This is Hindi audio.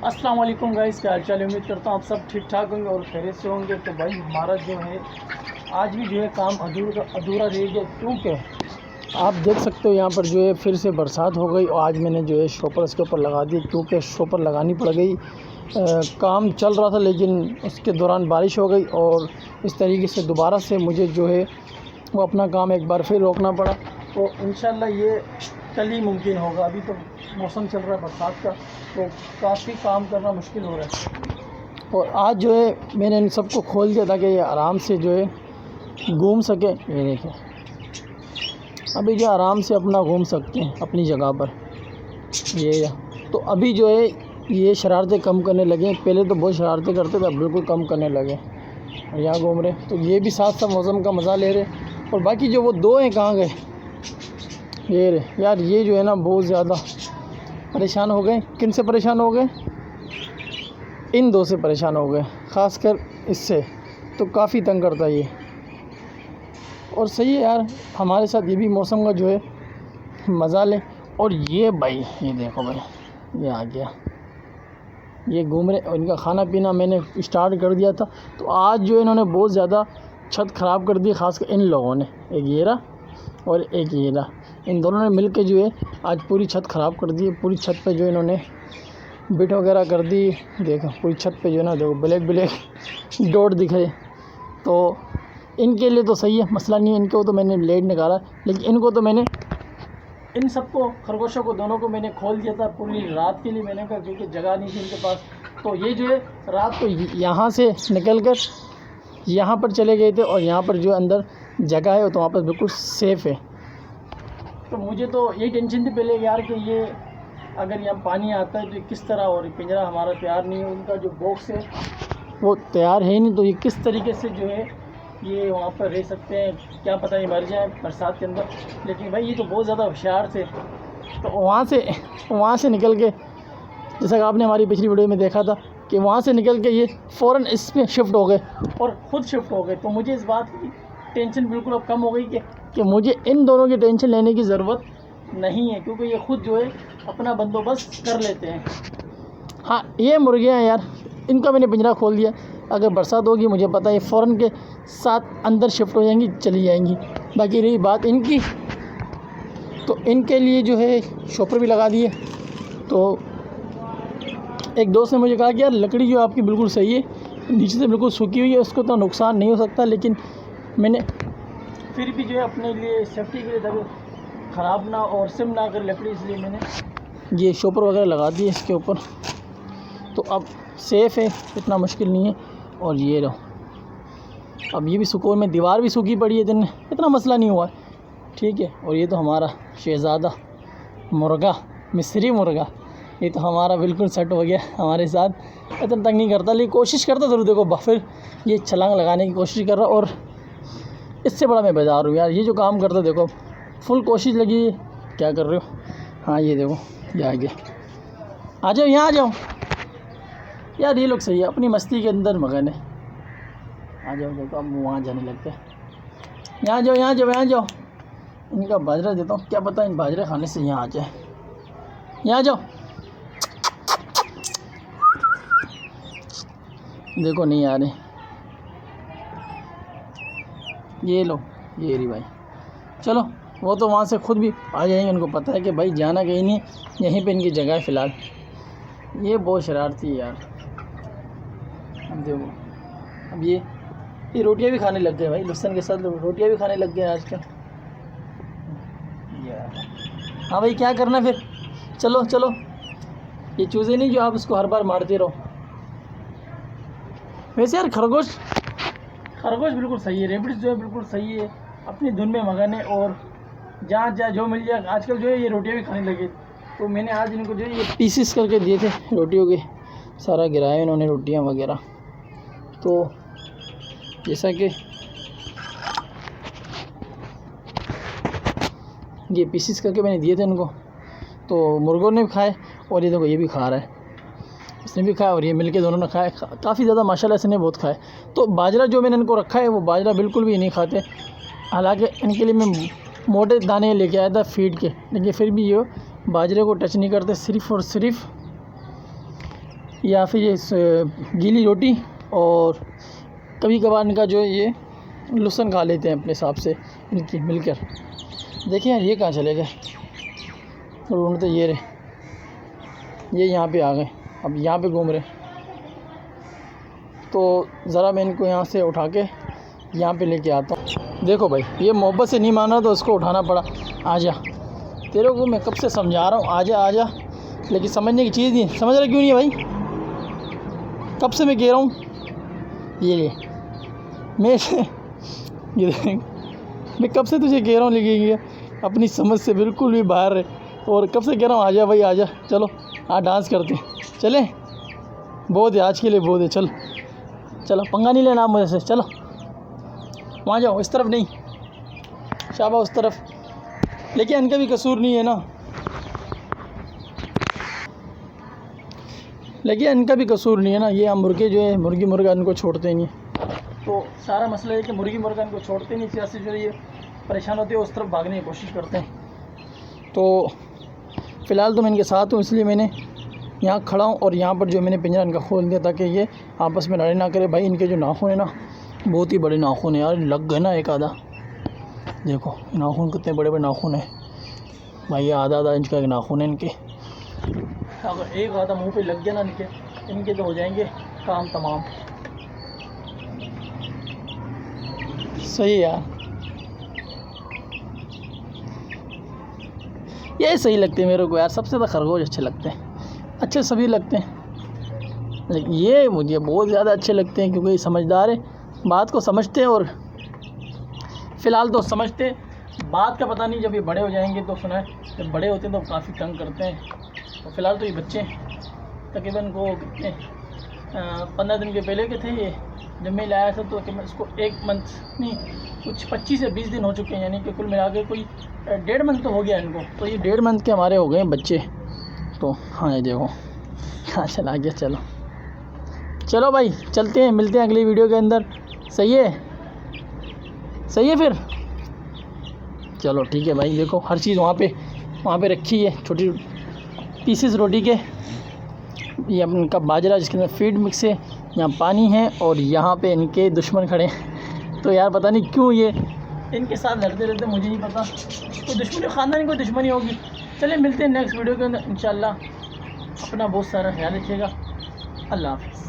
अस्सलाम वालेकुम गाइस, क्या हाल चाल है। उम्मीद करता हूँ आप सब ठीक ठाक होंगे और खैरियत से होंगे। तो भाई हमारा जो है आज भी जो है काम अधूरा रह गया, क्योंकि आप देख सकते हो यहाँ पर जो है फिर से बरसात हो गई और आज मैंने जो है शॉपर इसके ऊपर लगा दी, क्योंकि शॉपर लगानी पड़ गई। काम चल रहा था लेकिन उसके दौरान बारिश हो गई और इस तरीके से दोबारा से मुझे जो है वो अपना काम एक बार फिर रोकना पड़ा। तो इंशाल्लाह ये कल ही मुमकिन होगा। अभी तो मौसम चल रहा है बरसात का, तो काफ़ी काम करना मुश्किल हो रहा है। और आज जो है मैंने इन सबको खोल दिया ताकि ये आराम से जो है घूम सके। ये देखें, अभी जो आराम से अपना घूम सकते हैं अपनी जगह पर। ये तो अभी जो है ये शरारतें कम करने लगे। पहले तो बहुत शरारतें करते थे, अब बिल्कुल कम करने लगे और यहाँ घूम रहे। तो ये भी साथ साथ मौसम का मज़ा ले रहे। और बाकी जो वो दो हैं कहाँ गए? ये रहे यार, ये जो है ना बहुत ज़्यादा परेशान हो गए। किन से परेशान हो गए? इन दो से परेशान हो गए, ख़ासकर इससे तो काफ़ी तंग करता है ये। और सही है यार, हमारे साथ ये भी मौसम का जो है मज़ा ले। और ये भाई, ये देखो भाई, ये आ गया, ये घूम रहे। और इनका खाना पीना मैंने स्टार्ट कर दिया था। तो आज जो इन्होंने बहुत ज़्यादा छत ख़राब कर दी, ख़ासकर इन लोगों ने। एक ये रहा और एक ये रहा, इन दोनों ने मिल के जो है आज पूरी छत ख़राब कर दी। पूरी छत पे जो इन्होंने बिट वगैरह कर दी। देखो पूरी छत पे जो है ना, देखो ब्लैक ब्लैक डॉट दिख रहे। तो इनके लिए तो सही है, मसला नहीं है। इनको तो मैंने लेट निकाला, लेकिन इनको तो मैंने इन सबको, खरगोशों को दोनों को मैंने खोल दिया था पूरी रात के लिए। मैंने कहा क्योंकि जगह नहीं थी इनके पास। तो ये जो है रात को यहाँ से निकल कर यहाँ पर चले गए थे और यहाँ पर जो अंदर जगह है तो वहाँ पर बिल्कुल सेफ़ है। तो मुझे तो यही टेंशन थी पहले यार कि ये अगर यहाँ पानी आता है तो किस तरह, और पिंजरा हमारा तैयार नहीं है, उनका जो बॉक्स है वो तैयार है नहीं, तो ये किस तरीके से जो है ये वहाँ पर रह सकते हैं, क्या पता ये मर जाए बरसात के अंदर। लेकिन भाई ये तो बहुत ज़्यादा होशियार थे। तो वहाँ से निकल के, जैसा कि आपने हमारी पिछली वीडियो में देखा था कि वहाँ से निकल के ये फ़ौरन इस पर शिफ्ट हो गए और ख़ुद शिफ्ट हो गए। तो मुझे इस बात की टेंशन बिल्कुल अब कम हो गई कि मुझे इन दोनों की टेंशन लेने की ज़रूरत नहीं है, क्योंकि ये ख़ुद जो है अपना बंदोबस्त कर लेते हैं। हाँ, ये मुर्गियाँ यार, इनका मैंने पिंजरा खोल दिया। अगर बरसात होगी मुझे पता है फ़ौरन के साथ अंदर शिफ्ट हो जाएंगी, चली जाएंगी। बाकी रही बात इनकी, तो इनके लिए जो है शॉपर भी लगा दिए। तो एक दोस्त ने मुझे कहा कि यार लकड़ी जो आपकी बिल्कुल सही है, नीचे से बिल्कुल सूखी हुई है, उसको तो नुकसान नहीं हो सकता। लेकिन मैंने फिर भी जो है अपने लिए सेफ्टी के लिए, ताकि ख़राब ना और सिम ना करे लकड़ी, इसलिए मैंने ये शॉपर वगैरह लगा दिए इसके ऊपर। तो अब सेफ़ है, इतना मुश्किल नहीं है। और ये रहो, अब ये भी सुकून में, दीवार भी सूखी पड़ी है दिन में, इतना मसला नहीं हुआ है, ठीक है। और ये तो हमारा शहज़ादा मुर्गा, मिस्री मुर्गा, ये तो हमारा बिल्कुल सेट हो गया हमारे साथ। इतना तंग नहीं करता, लेकिन कोशिश करता ज़रूर। देखो फिर ये छलांग लगाने की कोशिश कर रहा, और इससे बड़ा मैं बेजार हूँ यार। ये जो काम करता, देखो फुल कोशिश लगी है। क्या कर रहे हो? हाँ ये देखो, ये आ गया। आ जाओ, यहाँ आ जाओ यार, ये लोग सही है, अपनी मस्ती के अंदर मगन है। आ जाओ, देखो अब वहाँ जाने लगते हैं। यहाँ जाओ, यहाँ जाओ, यहाँ जाओ। इनका बाजरा देता हूँ, क्या पता इन बाजरे खाने से यहाँ आ जाए। यहाँ जाओ, देखो नहीं आ रहे। ये लो, ये रही भाई। चलो, वो तो वहाँ से खुद भी आ जाएंगे, उनको पता है कि भाई जाना कहीं नहीं, यहीं पे इनकी जगह है फ़िलहाल। ये बहुत शरारती है यार। अब देखो, अब ये रोटियां भी खाने लग गए भाई, लहसुन के साथ रोटियां भी खाने लग गए आजकल यार। हाँ भाई, क्या करना फिर? चलो चलो, ये चूज़े नहीं जो आप उसको हर बार मारते रहो। वैसे यार खरगोश बिल्कुल सही है, रेबिट्स जो है बिल्कुल सही है, अपनी धुन में मगन है। और जहाँ जो मिल जाए, आजकल जो है ये रोटियां भी खाने लगे। तो मैंने आज इनको जो है ये पीसेस करके दिए थे रोटियों के, सारा गिराया इन्होंने रोटियां वगैरह। तो जैसा कि ये पीसेस करके मैंने दिए थे इनको, तो मुर्गों ने भी खाए और ये देखो ये भी खा रहा है, इसने भी खाया और ये मिलके दोनों ने खाए। काफ़ी ज़्यादा माशाल्लाह इसने बहुत खाए। तो बाजरा जो मैंने इनको रखा है वो बाजरा बिल्कुल भी नहीं खाते। हालांकि इनके लिए मैं मोटे दाने लेके आया था फीड के, लेकिन फिर भी ये बाजरे को टच नहीं करते। सिर्फ़ और सिर्फ या फिर ये गीली रोटी, और कभी कभार इनका जो है ये लहसुन खा लेते हैं अपने हिसाब से इनकी मिलकर। देखिए यार ये कहाँ चले गए, ढूंढते ये रहे, ये यहाँ पे आ गए, अब यहाँ पे घूम रहे। तो ज़रा मैं इनको यहाँ से उठा के यहाँ पे लेके आता हूँ। देखो भाई ये मोहब्बत से नहीं मान रहा तो उसको उठाना पड़ा। आजा, तेरे को मैं कब से समझा रहा हूँ आजा आजा, लेकिन समझने की चीज़ नहीं, समझ रहा क्यों नहीं है भाई? कब से मैं कह रहा हूँ, ये मैं ये देख, मैं कब से तुझे कह रहा हूँ, लेकिन ये अपनी समझ से बिल्कुल भी बाहर है। और कब से कह रहा हूँ आजा भाई आजा, चलो हाँ डांस करते चले, बहुत है आज के लिए, बहुत है। चल चलो पंगा नहीं लेना मुझे से, चलो वहाँ जाओ, इस तरफ नहीं, शाबा उस तरफ। लेकिन इनका भी कसूर नहीं है ना, लेकिन इनका भी कसूर नहीं है ना। ये हम मुर्गे जो है, मुर्गी मुर्गा इनको छोड़ते नहीं। तो सारा मसला है कि मुर्गी मुर्गा इनको छोड़ते नहीं, सियासी जो ये परेशान होते हैं उस तरफ भागने की कोशिश करते हैं। तो फ़िलहाल तो मैं इनके साथ हूँ, इसलिए मैंने यहाँ खड़ा हूँ और यहाँ पर जो मैंने पिंजरा इनका खोल दिया ताकि ये आपस में लड़ाई ना करे। भाई इनके जो नाखून है ना, बहुत ही बड़े नाखून है यार, लग गए ना एक आधा। देखो नाखून कितने बड़े बड़े नाखून है भाई, ये आधा आधा इंच का एक नाखून है इनके। अगर एक आधा मुंह पे लग गया ना इनके तो हो जाएंगे काम तमाम। सही है यार, ये सही लगते हैं मेरे को यार, सबसे ज़्यादा खरगोश अच्छे लगते हैं। अच्छे सभी लगते हैं, लेकिन ये मुझे बहुत ज़्यादा अच्छे लगते हैं क्योंकि ये समझदार है, बात को समझते हैं। और फ़िलहाल तो समझते, बात का पता नहीं, जब ये बड़े हो जाएंगे तो सुना है जब बड़े होते हैं तो काफ़ी तंग करते हैं। तो फ़िलहाल तो ये बच्चे तकरीबन को कितने 15 दिन के पहले के थे ये, जब मैं लाया था तो इसको 1 मंथ नहीं, कुछ 25 से 20 दिन हो चुके हैं, यानी कि कुल मिला के कोई 1.5 मंथ तो हो गया इनको। तो ये 1.5 मंथ के हमारे हो गए हैं बच्चे। तो हाँ ये देखो कहाँ चला गया। चलो चलो भाई चलते हैं, मिलते हैं अगली वीडियो के अंदर। सही है, सही है फिर, चलो ठीक है भाई। देखो हर चीज़ वहाँ पे रखी है, छोटी पीसेस रोटी के। ये इनका बाजरा जिसके अंदर फीड मिक्स है, यहाँ पानी है और यहाँ पे इनके दुश्मन खड़े हैं। तो यार पता नहीं क्यों ये इनके साथ लड़ते रहते, मुझे नहीं पता, कोई दुश्मनी ख़ानदानी कोई दुश्मनी होगी। चलिए मिलते हैं नेक्स्ट वीडियो के अंदर इंशाल्लाह। अपना बहुत सारा ख्याल रखिएगा, अल्लाह हाफ़िज़।